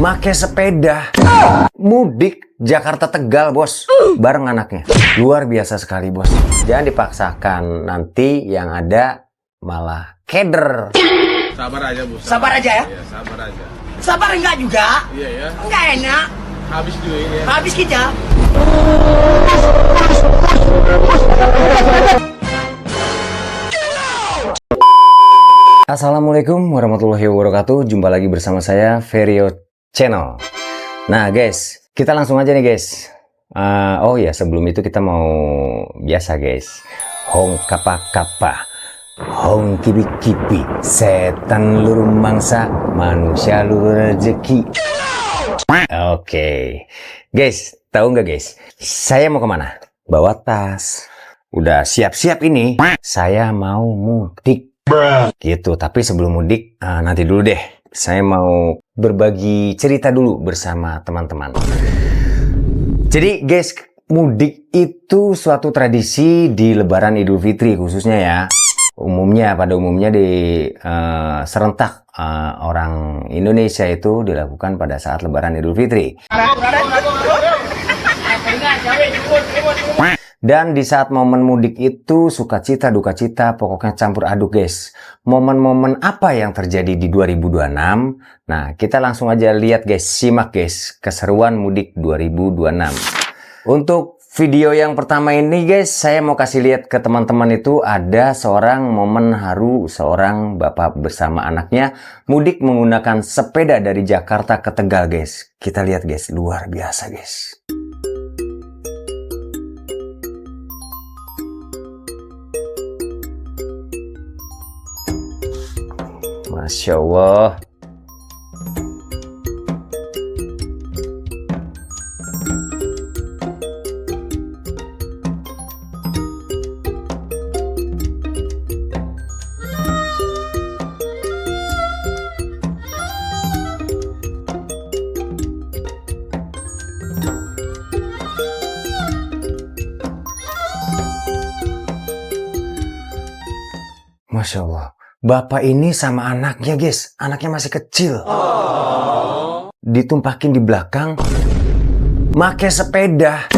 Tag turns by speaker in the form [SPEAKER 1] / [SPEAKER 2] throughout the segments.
[SPEAKER 1] make sepeda mudik Jakarta Tegal bos, bareng anaknya. Luar biasa sekali bos. Jangan dipaksakan, nanti yang ada malah keder.
[SPEAKER 2] Sabar aja bu.
[SPEAKER 3] Sabar aja ya?
[SPEAKER 2] Iya, sabar aja.
[SPEAKER 3] Sabar enggak juga?
[SPEAKER 2] Iya ya.
[SPEAKER 3] Enggak enak.
[SPEAKER 2] Habis dulu ya.
[SPEAKER 3] Habis kita.
[SPEAKER 1] Assalamualaikum warahmatullahi wabarakatuh. Jumpa lagi bersama saya Verio Channel. Nah guys, kita langsung aja nih guys. Oh ya, sebelum itu kita mau biasa guys. Hong kapa kapa, hong kipi kipi, setan lurung mangsa, manusia lurung rezeki. Oke, guys, tahu nggak guys? Saya mau kemana? Bawa tas. Udah siap-siap ini. Saya mau mudik. Gitu, tapi sebelum mudik, nanti dulu deh. Saya mau berbagi cerita dulu bersama teman-teman. Jadi guys, mudik itu suatu tradisi di Lebaran Idul Fitri khususnya ya. Pada umumnya di serentak orang Indonesia itu dilakukan pada saat Lebaran Idul Fitri. Dan di saat momen mudik itu sukacita dukacita pokoknya campur aduk guys. Momen-momen apa yang terjadi di 2026? Nah, kita langsung aja lihat guys, simak guys keseruan mudik 2026. Untuk video yang pertama ini guys, saya mau kasih lihat ke teman-teman itu ada seorang momen haru seorang bapak bersama anaknya mudik menggunakan sepeda dari Jakarta ke Tegal guys. Kita lihat guys, luar biasa guys. Masya Allah. Masya Allah. Bapak ini sama anaknya guys, anaknya masih kecil. Ditumpakin di belakang, make sepeda,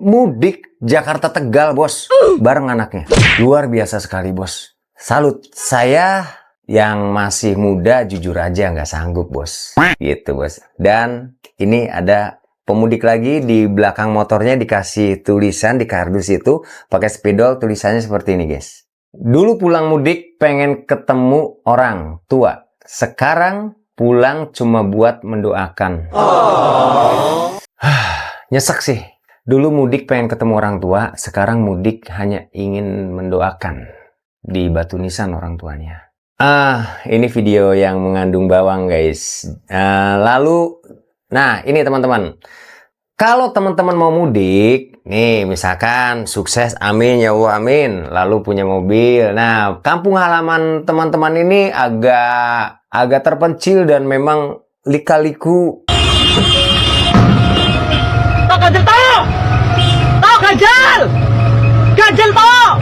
[SPEAKER 1] mudik Jakarta Tegal bos, bareng anaknya. Luar biasa sekali bos. Salut. Saya yang masih muda jujur aja nggak sanggup bos. Gitu bos. Dan ini ada pemudik lagi di belakang motornya dikasih tulisan di kardus itu pakai spidol, tulisannya seperti ini guys. Dulu pulang mudik pengen ketemu orang tua. Sekarang pulang cuma buat mendoakan. Nyesek sih. Dulu mudik pengen ketemu orang tua. Sekarang mudik hanya ingin mendoakan. Di Batu Nisan orang tuanya. Ini video yang mengandung bawang guys. Nah ini teman-teman. Kalau teman-teman mau mudik, nih misalkan sukses, amin ya Allah amin, lalu punya mobil. Nah, kampung halaman teman-teman ini agak terpencil dan memang lika-liku.
[SPEAKER 3] Tok ganjel tok! Tok ganjel! Ganjel tok!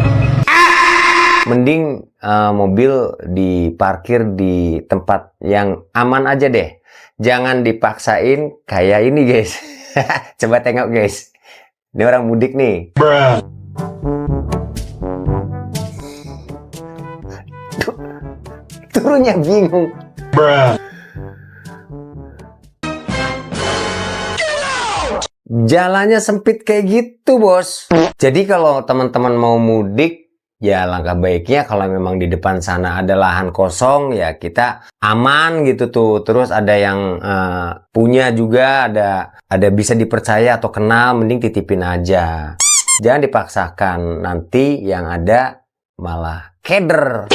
[SPEAKER 1] Mending mobil diparkir di tempat yang aman aja deh. Jangan dipaksain kayak ini guys. Coba tengok guys. Ini orang mudik nih. Turunnya bingung. Jalannya sempit kayak gitu bos. Jadi kalau teman-teman mau mudik, ya langkah baiknya kalau memang di depan sana ada lahan kosong ya kita aman gitu tuh. Terus ada yang punya juga, ada bisa dipercaya atau kenal, mending titipin aja. Jangan dipaksakan, nanti yang ada malah keder.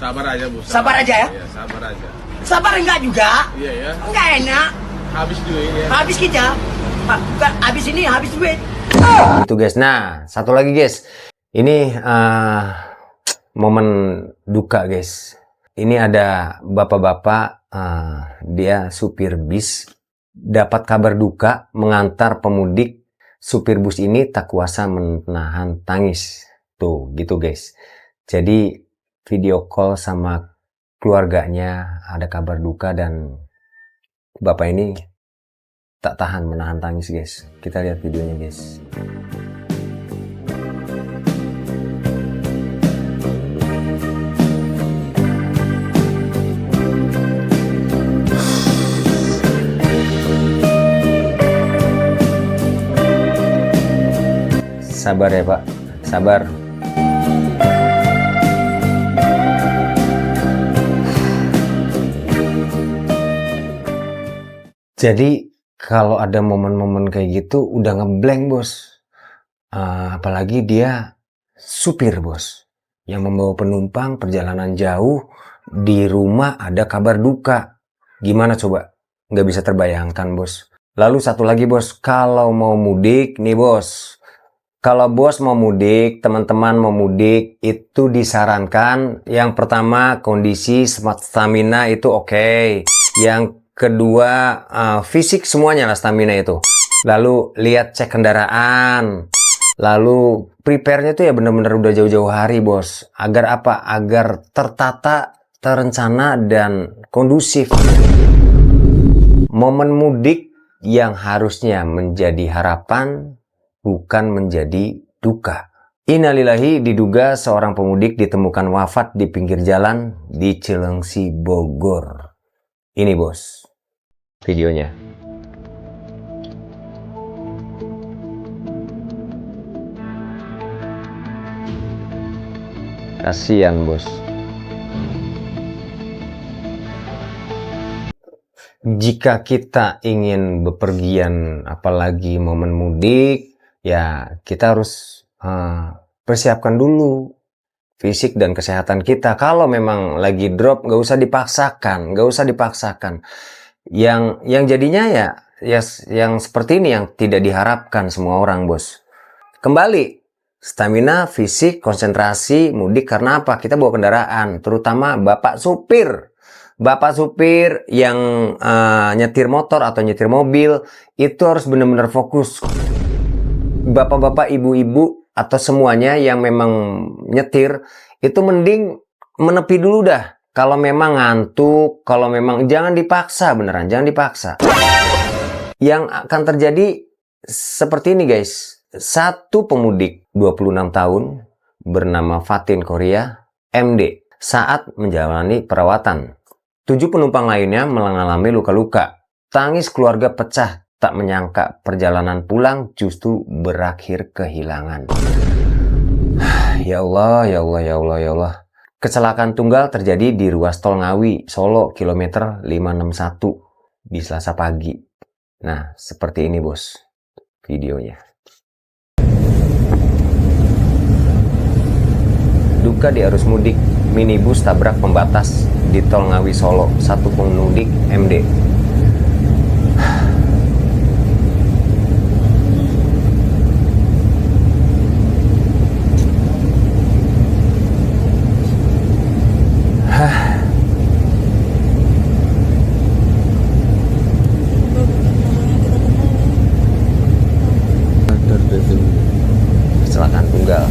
[SPEAKER 2] Sabar aja bu.
[SPEAKER 3] Sabar aja ya?
[SPEAKER 2] Iya, sabar aja.
[SPEAKER 3] Sabar enggak juga?
[SPEAKER 2] Iya ya.
[SPEAKER 3] Enggak enak.
[SPEAKER 2] Habis dulu ya.
[SPEAKER 3] Habis kita. Habis ini habis duit.
[SPEAKER 1] Itu guys. Nah, satu lagi guys. Ini momen duka guys. Ini ada bapak-bapak, dia supir bis, dapat kabar duka mengantar pemudik. Supir bus ini tak kuasa menahan tangis. Tuh gitu guys. Jadi video call sama keluarganya, ada kabar duka dan Bapak ini tak tahan menahan tangis guys. Kita lihat videonya guys. Sabar ya Pak, sabar. Jadi kalau ada momen-momen kayak gitu udah ngeblank bos. Apalagi dia supir bos, yang membawa penumpang perjalanan jauh, di rumah ada kabar duka. Gimana coba? Nggak bisa terbayangkan bos. Lalu satu lagi bos, kalau mau mudik nih bos. Kalau bos mau mudik, teman-teman mau mudik, itu disarankan yang pertama kondisi stamina itu oke. Yang kedua fisik semuanya lah stamina itu. Lalu lihat cek kendaraan. Lalu prepare-nya tuh ya bener-bener udah jauh-jauh hari bos. Agar apa? Agar tertata, terencana, dan kondusif. Momen mudik yang harusnya menjadi harapan bukan menjadi duka. Innalillahi, diduga seorang pemudik ditemukan wafat di pinggir jalan di Cilengsi, Bogor. Ini bos, videonya. Kasian bos. Jika kita ingin bepergian, apalagi momen mudik, ya kita harus persiapkan dulu fisik dan kesehatan kita. Kalau memang lagi drop, nggak usah dipaksakan, nggak usah dipaksakan. Yang jadinya ya yang seperti ini yang tidak diharapkan semua orang bos. Kembali, stamina, fisik, konsentrasi, mudik karena apa? Kita bawa kendaraan, terutama bapak supir. Bapak supir yang nyetir motor atau nyetir mobil itu harus benar-benar fokus. Bapak-bapak, ibu-ibu atau semuanya yang memang nyetir itu mending menepi dulu dah. Kalau memang ngantuk, kalau memang jangan dipaksa, beneran jangan dipaksa. Yang akan terjadi seperti ini guys. Satu pemudik 26 tahun bernama Fatin Korea MD saat menjalani perawatan. 7 penumpang lainnya mengalami luka-luka. Tangis keluarga pecah, tak menyangka perjalanan pulang justru berakhir kehilangan. Ya Allah, ya Allah, ya Allah, ya Allah. Kecelakaan tunggal terjadi di ruas tol Ngawi, Solo, kilometer 561 di Selasa pagi. Nah, seperti ini bos videonya. Duka di arus mudik, minibus tabrak pembatas di tol Ngawi Solo, satu pemudik MD. Kecelakaan tunggal.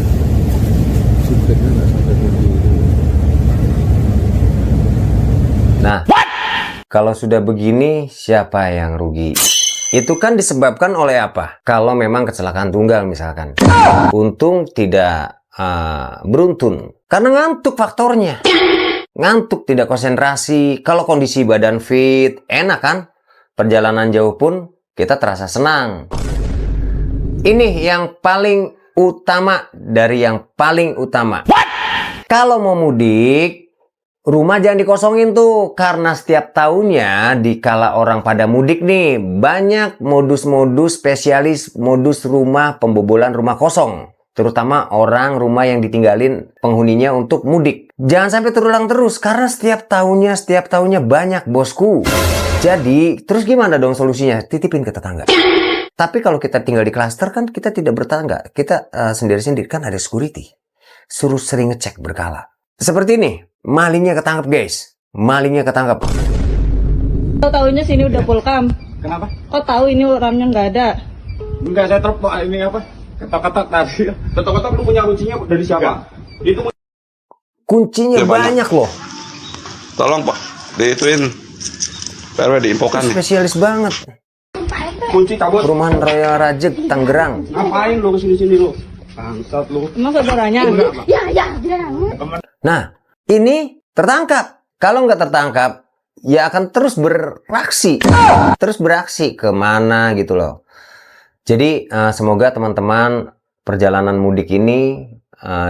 [SPEAKER 1] Nah, kalau sudah begini, siapa yang rugi? Itu kan disebabkan oleh apa? Kalau memang kecelakaan tunggal misalkan. Untung tidak beruntun. Karena ngantuk faktornya. Ngantuk, tidak konsentrasi. Kalau kondisi badan fit, enak kan? Perjalanan jauh pun kita terasa senang. Ini yang paling utama dari yang paling utama. Kalau mau mudik, rumah jangan dikosongin tuh, karena setiap tahunnya dikala orang pada mudik nih, banyak modus-modus spesialis, modus rumah pembobolan rumah kosong. Terutama orang rumah yang ditinggalin penghuninya untuk mudik. Jangan sampai terulang terus, karena setiap tahunnya banyak bosku. Jadi, terus gimana dong solusinya? Titipin ke tetangga. Tapi kalau kita tinggal di klaster kan kita tidak bertetangga. Kita sendiri-sendiri kan ada security. Suruh sering ngecek berkala. Seperti ini. Malingnya ketangkep guys. Malingnya ketangkep.
[SPEAKER 4] Kau tahunya sini udah pulkam.
[SPEAKER 2] Kenapa?
[SPEAKER 4] Kau tahu ini orangnya nggak ada.
[SPEAKER 2] Enggak, saya telepon ini apa? Ketok-ketok tadi. Ketok-ketok lu punya kuncinya dari siapa? Itu
[SPEAKER 1] Kuncinya banyak loh.
[SPEAKER 5] Tolong Pak, diituin
[SPEAKER 2] Baru diinfokan nih.
[SPEAKER 1] Spesialis banget.
[SPEAKER 2] Kunci cabut.
[SPEAKER 1] Perumahan Royal Rajek, Tangerang.
[SPEAKER 2] Ngapain lu kesini-sini lu? Bangsat lu.
[SPEAKER 4] Emang saudaranya?
[SPEAKER 1] Nah, ini tertangkap. Kalau nggak tertangkap, ya akan terus beraksi. Terus beraksi kemana gitu loh. Jadi, semoga teman-teman perjalanan mudik ini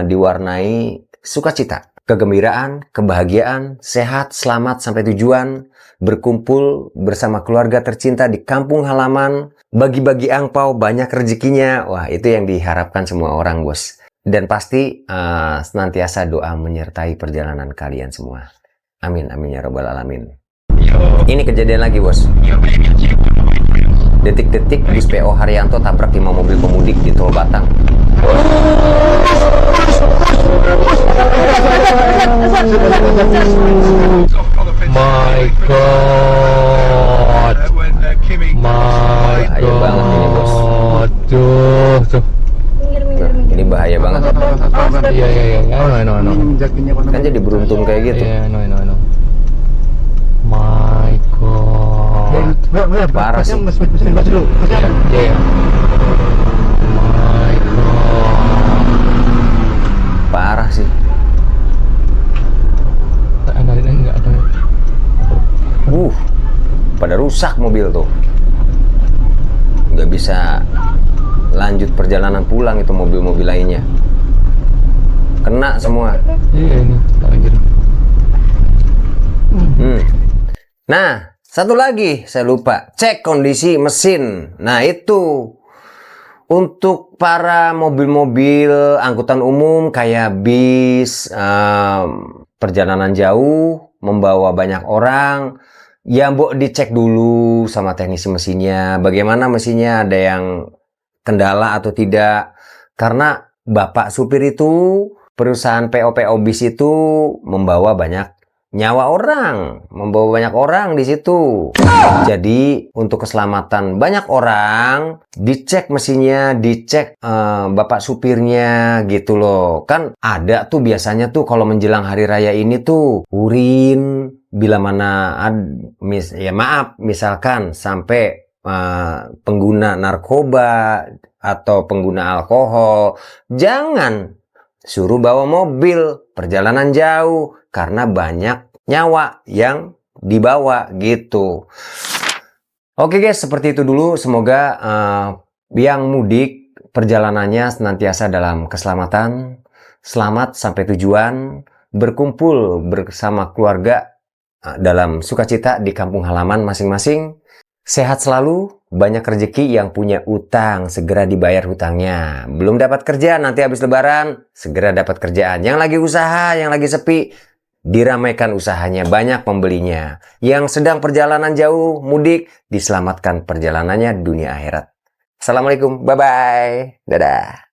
[SPEAKER 1] diwarnai sukacita, kegembiraan, kebahagiaan, sehat, selamat sampai tujuan, berkumpul bersama keluarga tercinta di kampung halaman, bagi-bagi angpau, banyak rezekinya. Wah, itu yang diharapkan semua orang, bos. Dan pasti senantiasa doa menyertai perjalanan kalian semua. Amin, amin ya robbal alamin. Ini kejadian lagi, bos. Detik-detik bus PO Haryanto tabrak 5 mobil pemudik di Tol Batang.
[SPEAKER 5] My God. My
[SPEAKER 1] Bahaya banget ini, bos.
[SPEAKER 5] God. Tuh.
[SPEAKER 1] Ini bahaya banget.
[SPEAKER 5] Iya. I know.
[SPEAKER 1] Kan jadi beruntun kayak gitu.
[SPEAKER 5] Iya, I know. My God.
[SPEAKER 1] Parah sih.
[SPEAKER 5] Iya. My God.
[SPEAKER 1] Parah sih.
[SPEAKER 5] Enggak ada.
[SPEAKER 1] Pada rusak mobil tuh. Nggak bisa lanjut perjalanan pulang itu mobil-mobil lainnya. Kena semua.
[SPEAKER 5] Iya ini. Anjir.
[SPEAKER 1] Nah, satu lagi saya lupa. Cek kondisi mesin. Nah, itu untuk para mobil-mobil angkutan umum kayak bis, perjalanan jauh, membawa banyak orang. Ya, Mbok dicek dulu sama teknisi mesinnya. Bagaimana mesinnya, ada yang kendala atau tidak. Karena Bapak supir itu, perusahaan PO bis itu membawa banyak nyawa orang, membawa banyak orang di situ. Jadi untuk keselamatan banyak orang, dicek mesinnya, dicek bapak supirnya gitu loh. Kan ada tuh biasanya tuh kalau menjelang hari raya ini tuh urin, bila mana misalkan sampai pengguna narkoba atau pengguna alkohol, jangan suruh bawa mobil perjalanan jauh karena banyak nyawa yang dibawa gitu. Oke guys, seperti itu dulu. Semoga yang mudik perjalanannya senantiasa dalam keselamatan, selamat sampai tujuan, berkumpul bersama keluarga dalam sukacita di kampung halaman masing-masing. Sehat selalu, banyak rezeki. Yang punya utang segera dibayar hutangnya. Belum dapat kerja, nanti habis lebaran segera dapat kerjaan. Yang lagi usaha, yang lagi sepi, diramaikan usahanya, banyak pembelinya. Yang sedang perjalanan jauh, mudik, diselamatkan perjalanannya dunia akhirat. Assalamualaikum, bye-bye, dadah.